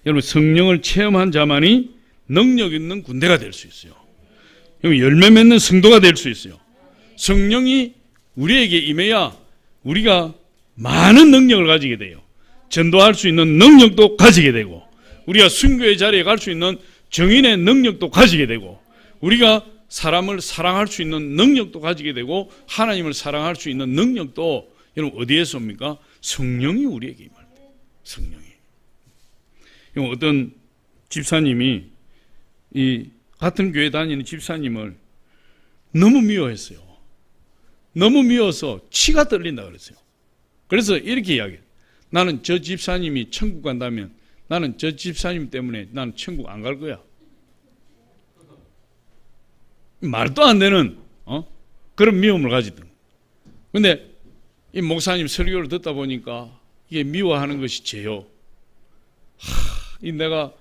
여러분, 성령을 체험한 자만이 능력 있는 군대가 될 수 있어요. 열매 맺는 성도가 될 수 있어요. 성령이 우리에게 임해야 우리가 많은 능력을 가지게 돼요. 전도할 수 있는 능력도 가지게 되고, 우리가 순교의 자리에 갈 수 있는 정인의 능력도 가지게 되고, 우리가 사람을 사랑할 수 있는 능력도 가지게 되고, 하나님을 사랑할 수 있는 능력도 여러분 어디에서 옵니까? 성령이 우리에게 임할 때. 성령이. 어떤 집사님이 이 같은 교회 다니는 집사님을 너무 미워했어요. 너무 미워서 치가 떨린다 그랬어요. 그래서 이렇게 이야기해요. 나는 저 집사님이 천국 간다면 나는 저 집사님 때문에 나는 천국 안 갈 거야. 말도 안 되는 그런 미움을 가지던. 근데 이 목사님 설교를 듣다 보니까 이게 미워하는 것이 죄요. 내가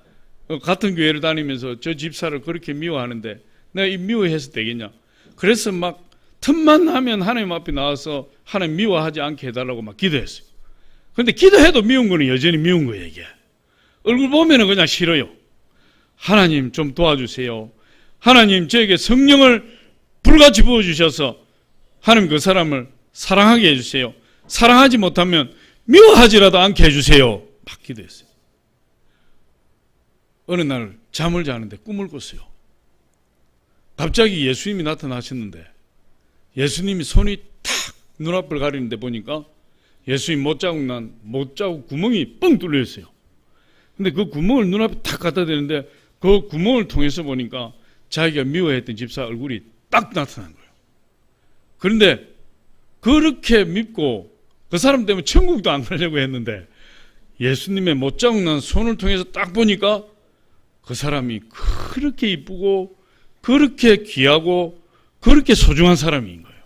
같은 교회를 다니면서 저 집사를 그렇게 미워하는데 내가 이 미워해서 되겠냐. 그래서 막 틈만 나면 하나님 앞에 나와서 하나님 미워하지 않게 해달라고 막 기도했어요. 그런데 기도해도 미운 거는 여전히 미운 거예요. 이게 얼굴 보면 그냥 싫어요. 하나님 좀 도와주세요. 하나님 저에게 성령을 불같이 부어주셔서 하나님 그 사람을 사랑하게 해주세요. 사랑하지 못하면 미워하지라도 않게 해주세요. 막 기도했어요. 어느 날 잠을 자는데 꿈을 꿨어요. 갑자기 예수님이 나타나셨는데 예수님이 손이 탁 눈앞을 가리는데 보니까 예수님 못자국 구멍이 뻥 뚫려 있어요. 근데 그 구멍을 눈앞에 탁 갖다 대는데 그 구멍을 통해서 보니까 자기가 미워했던 집사 얼굴이 딱 나타난 거예요. 그런데 그렇게 믿고 그 사람 때문에 천국도 안 가려고 했는데 예수님의 못자국 난 손을 통해서 딱 보니까 그 사람이 그렇게 이쁘고 그렇게 귀하고 그렇게 소중한 사람인 거예요.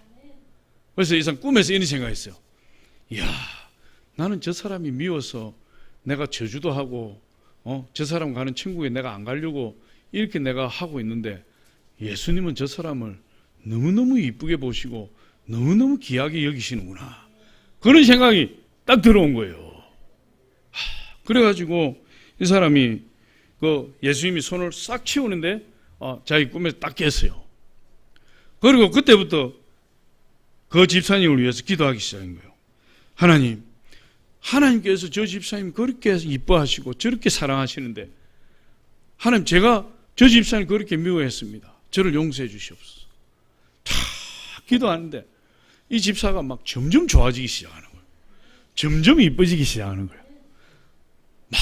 그래서 이 사람 꿈에서 이런 생각했어요. 이야, 나는 저 사람이 미워서 내가 저주도 하고 저 사람 가는 천국에 내가 안 가려고 이렇게 내가 하고 있는데 예수님은 저 사람을 너무너무 이쁘게 보시고 너무너무 귀하게 여기시는구나. 그런 생각이 딱 들어온 거예요. 그래가지고 이 사람이 그 예수님이 손을 싹 치우는데 자기 꿈에서 딱 깼어요. 그리고 그때부터 그 집사님을 위해서 기도하기 시작한 거예요. 하나님께서 저 집사님 그렇게 이뻐하시고 저렇게 사랑하시는데 하나님, 제가 저 집사님 그렇게 미워했습니다. 저를 용서해 주시옵소서. 다 기도하는데 이 집사가 막 점점 좋아지기 시작하는 거예요. 점점 이뻐지기 시작하는 거예요. 막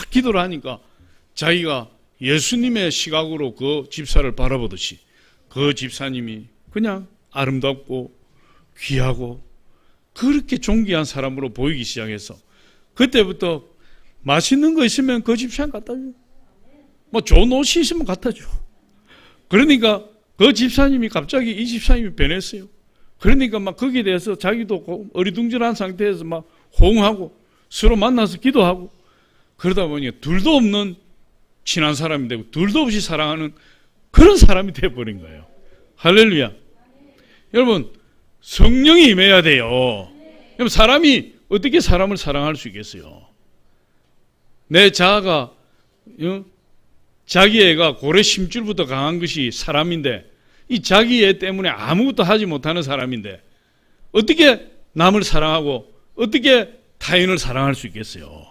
기도를 하니까 자기가 예수님의 시각으로 그 집사를 바라보듯이 그 집사님이 그냥 아름답고 귀하고 그렇게 존귀한 사람으로 보이기 시작해서 그때부터 맛있는 거 있으면 그 집사님 갖다 줘. 뭐 좋은 옷이 있으면 갖다 줘. 그러니까 그 집사님이 갑자기 이 집사님이 변했어요. 그러니까 막 거기에 대해서 자기도 어리둥절한 상태에서 막 호응하고 서로 만나서 기도하고 그러다 보니까 둘도 없는 친한 사람이 되고 둘도 없이 사랑하는 그런 사람이 되어버린 거예요. 할렐루야. 여러분, 성령이 임해야 돼요. 여러분, 사람이 어떻게 사람을 사랑할 수 있겠어요? 내 자아가 자기 애가 고래 심줄부터 강한 것이 사람인데 이 자기 애 때문에 아무것도 하지 못하는 사람인데 어떻게 남을 사랑하고 어떻게 타인을 사랑할 수 있겠어요?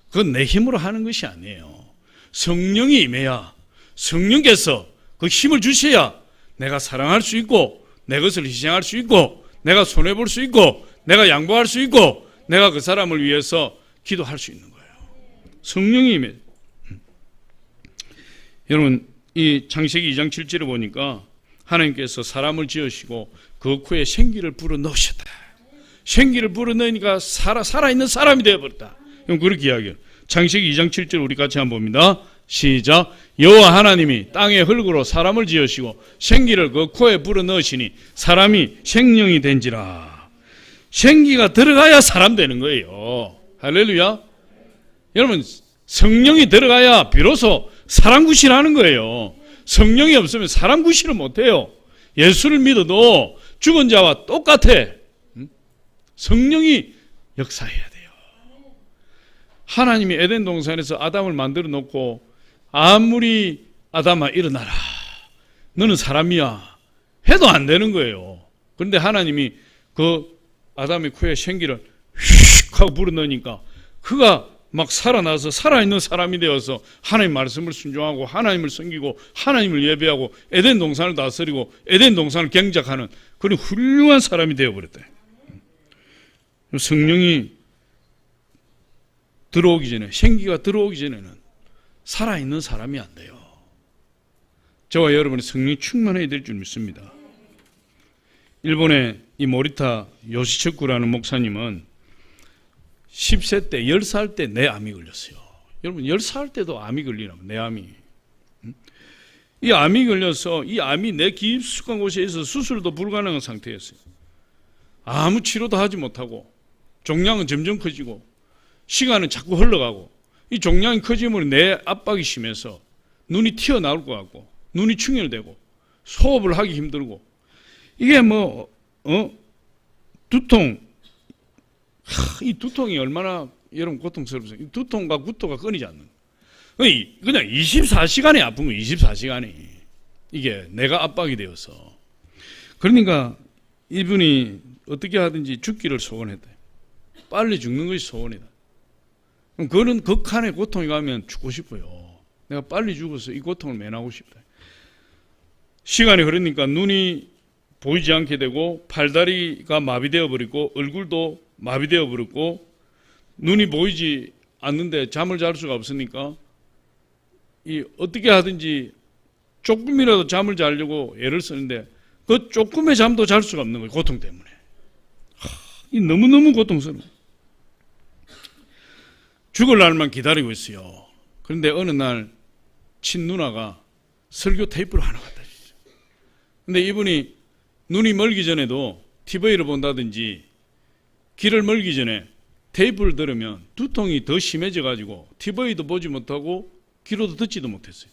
그건 내 힘으로 하는 것이 아니에요. 성령이 임해야 성령께서 그 힘을 주셔야 내가 사랑할 수 있고 내 것을 희생할 수 있고 내가 손해볼 수 있고 내가 양보할 수 있고 내가 그 사람을 위해서 기도할 수 있는 거예요. 성령이 임해. 여러분, 이 창세기 2장 7절에 보니까 하나님께서 사람을 지으시고 그 코에 생기를 불어넣으셨다. 생기를 불어넣으니까 살아있는 사람이 되어버렸다. 그렇게 이야기해요. 창세기 2장 7절 우리 같이 한번 봅니다. 시작. 여호와 하나님이 땅의 흙으로 사람을 지으시고 생기를 그 코에 불어넣으시니 사람이 생명이 된지라. 생기가 들어가야 사람 되는 거예요. 할렐루야. 여러분, 성령이 들어가야 비로소 사람 구실하는 거예요. 성령이 없으면 사람 구실을 못해요. 예수를 믿어도 죽은 자와 똑같아. 성령이 역사해야 돼요. 하나님이 에덴 동산에서 아담을 만들어 놓고 아무리 아담아 일어나라, 너는 사람이야 해도 안 되는 거예요. 그런데 하나님이 그 아담의 코에 생기를 휙 하고 불어넣으니까 그가 막 살아나서 살아있는 사람이 되어서 하나님 말씀을 순종하고 하나님을 섬기고 하나님을 예배하고 에덴 동산을 다스리고 에덴 동산을 경작하는 그런 훌륭한 사람이 되어버렸다. 성령이 들어오기 전에, 생기가 들어오기 전에는 살아있는 사람이 안 돼요. 저와 여러분의 성령이 충만해야 될 줄 믿습니다. 일본의 이 모리타 요시처쿠라는 목사님은 10세 때, 10살 때 뇌암이 걸렸어요. 여러분 10살 때도 암이 걸리나면 뇌암이. 이 암이 걸려서 이 암이 뇌 깊숙한 곳에 있어서 수술도 불가능한 상태였어요. 아무 치료도 하지 못하고 종양은 점점 커지고 시간은 자꾸 흘러가고 이 종양이 커지면 뇌 압박이 심해서 눈이 튀어나올 것 같고 눈이 충혈되고 호흡을 하기 힘들고 이게 두통, 이 두통이 얼마나 여러분 고통스럽습니까? 이 두통과 구토가 끊이지 않는 그냥 24시간이 아픈 거예요. 24시간이 이게 내가 압박이 되어서. 그러니까 이분이 어떻게 하든지 죽기를 소원했다. 빨리 죽는 것이 소원이다. 그럼 그런 극한의 고통이 가면 죽고 싶어요. 내가 빨리 죽어서 이 고통을 면하고 싶다. 시간이 흐르니까 눈이 보이지 않게 되고 팔다리가 마비되어 버리고 얼굴도 마비되어 버렸고 눈이 보이지 않는데 잠을 잘 수가 없으니까 이 어떻게 하든지 조금이라도 잠을 자려고 애를 쓰는데 그 조금의 잠도 잘 수가 없는 거예요. 고통 때문에. 이 너무너무 고통스러워. 죽을 날만 기다리고 있어요. 그런데 어느 날 친누나가 설교 테이프를 하나 갖다 주죠. 근데 이분이 눈이 멀기 전에도 TV를 본다든지 길을 멀기 전에 테이프를 들으면 두통이 더 심해져 가지고 TV도 보지 못하고 귀로도 듣지도 못했어요.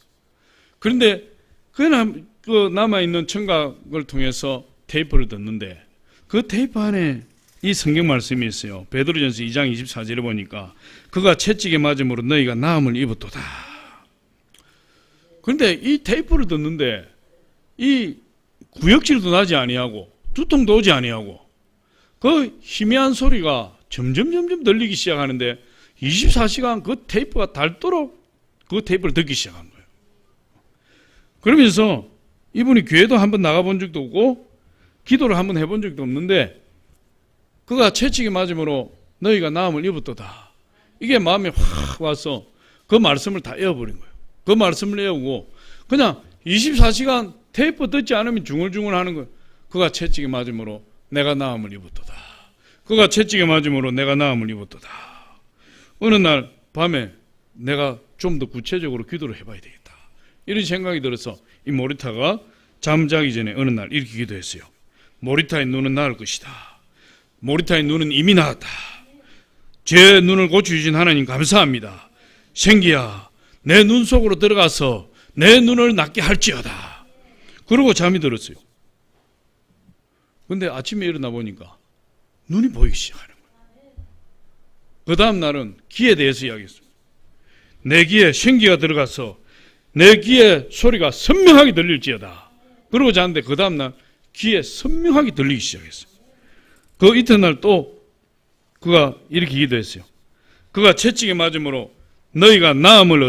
그런데 그 남아있는 청각을 통해서 테이프를 듣는데 그 테이프 안에 이 성경 말씀이 있어요. 베드로전서 2장 24절에 보니까 그가 채찍에 맞음으로 너희가 나음을 입었도다. 그런데 이 테이프를 듣는데 이 구역질도 나지 아니하고 두통도 오지 아니하고 그 희미한 소리가 점점 들리기 시작하는데 24시간 그 테이프가 닳도록 그 테이프를 듣기 시작한 거예요. 그러면서 이분이 교회도 한번 나가본 적도 없고 기도를 한번 해본 적도 없는데 그가 채찍에 맞음으로 너희가 나음을 입었도다. 이게 마음에 확 와서 그 말씀을 다 에워버린 거예요. 그 말씀을 에우고 그냥 24시간 테이프 듣지 않으면 중얼중얼 하는 거예요. 그가 채찍에 맞음으로 내가 나음을 입었도다. 그가 채찍에 맞음으로 내가 나음을 입었도다. 어느 날 밤에 내가 좀 더 구체적으로 기도를 해봐야 되겠다. 이런 생각이 들어서 이 모리타가 잠자기 전에 어느 날 이렇게 기도했어요. 모리타의 눈은 나을 것이다. 모리타의 눈은 이미 나았다. 제 눈을 고쳐주신 하나님 감사합니다. 생기야 내 눈 속으로 들어가서 내 눈을 낫게 할지어다. 그러고 잠이 들었어요. 근데 아침에 일어나 보니까 눈이 보이기 시작하는 거예요. 그 다음 날은 귀에 대해서 이야기했어요. 내 귀에 생기가 들어가서 내 귀에 소리가 선명하게 들릴지어다. 그러고 잤는데 그 다음 날 귀에 선명하게 들리기 시작했어요. 그 이튿날 또 그가 이렇게 기도했어요. 그가 채찍에 맞음으로 너희가 나음을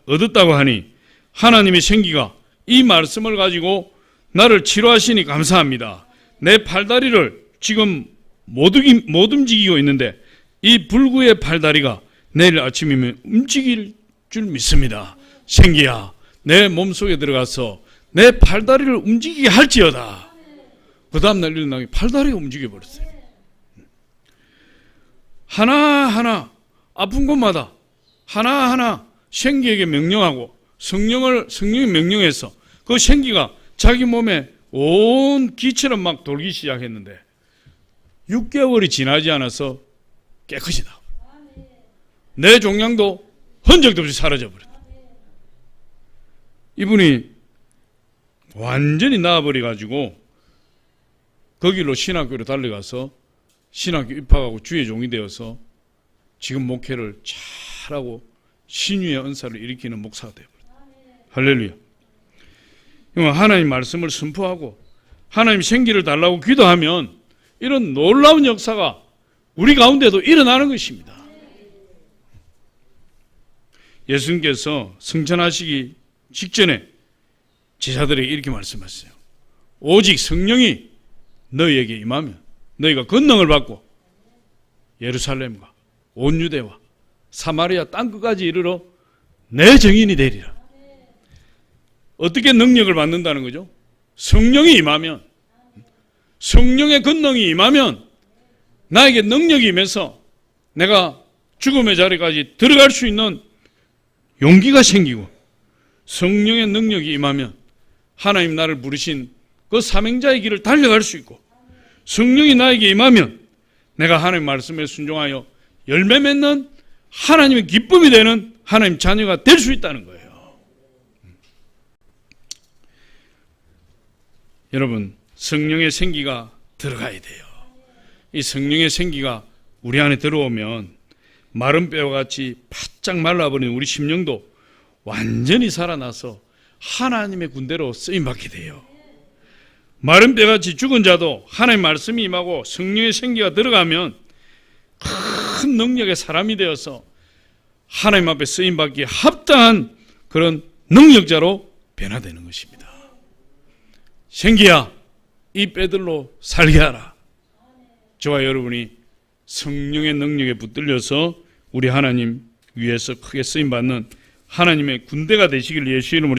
얻었다고 하니 하나님의 생기가 이 말씀을 가지고 나를 치료하시니 감사합니다. 내 팔다리를 지금 못 움직이고 있는데 이 불구의 팔다리가 내일 아침이면 움직일 줄 믿습니다. 생기야 내 몸속에 들어가서 내 팔다리를 움직이게 할지어다. 그 다음날 일어나기 팔다리가 움직여버렸어요. 하나하나 아픈 곳마다 하나하나 생기에게 명령하고 성령이 명령해서 그 생기가 자기 몸에 온 기처럼 막 돌기 시작했는데 6개월이 지나지 않아서 깨끗이 나와. 내 종양도 흔적도 없이 사라져버렸다. 이분이 완전히 나아버려 가지고 거기로 신학교로 달려가서 신학교 입학하고 주의 종이 되어서 지금 목회를 잘하고 신유의 은사를 일으키는 목사가 되어버렸다. 할렐루야. 하나님 말씀을 선포하고 하나님 생기를 달라고 기도하면 이런 놀라운 역사가 우리 가운데도 일어나는 것입니다. 예수님께서 승천하시기 직전에 제자들에게 이렇게 말씀하셨어요. 오직 성령이 너희에게 임하면 너희가 권능을 받고 예루살렘과 온 유대와 사마리아 땅끝까지 이르러 내 증인이 되리라. 어떻게 능력을 받는다는 거죠? 성령이 임하면, 성령의 권능이 임하면 나에게 능력이 임해서 내가 죽음의 자리까지 들어갈 수 있는 용기가 생기고, 성령의 능력이 임하면 하나님 나를 부르신 그 사명자의 길을 달려갈 수 있고, 성령이 나에게 임하면 내가 하나님 말씀에 순종하여 열매 맺는 하나님의 기쁨이 되는 하나님 자녀가 될 수 있다는 거예요. 여러분, 성령의 생기가 들어가야 돼요. 이 성령의 생기가 우리 안에 들어오면 마른 뼈와 같이 바짝 말라버린 우리 심령도 완전히 살아나서 하나님의 군대로 쓰임받게 돼요. 마른 뼈같이 죽은 자도 하나님 말씀이 임하고 성령의 생기가 들어가면 큰 능력의 사람이 되어서 하나님 앞에 쓰임받기에 합당한 그런 능력자로 변화되는 것입니다. 생기야, 이 뼈들로 살게 하라. 저와 여러분이 성령의 능력에 붙들려서 우리 하나님 위에서 크게 쓰임받는 하나님의 군대가 되시길 예수 이름으로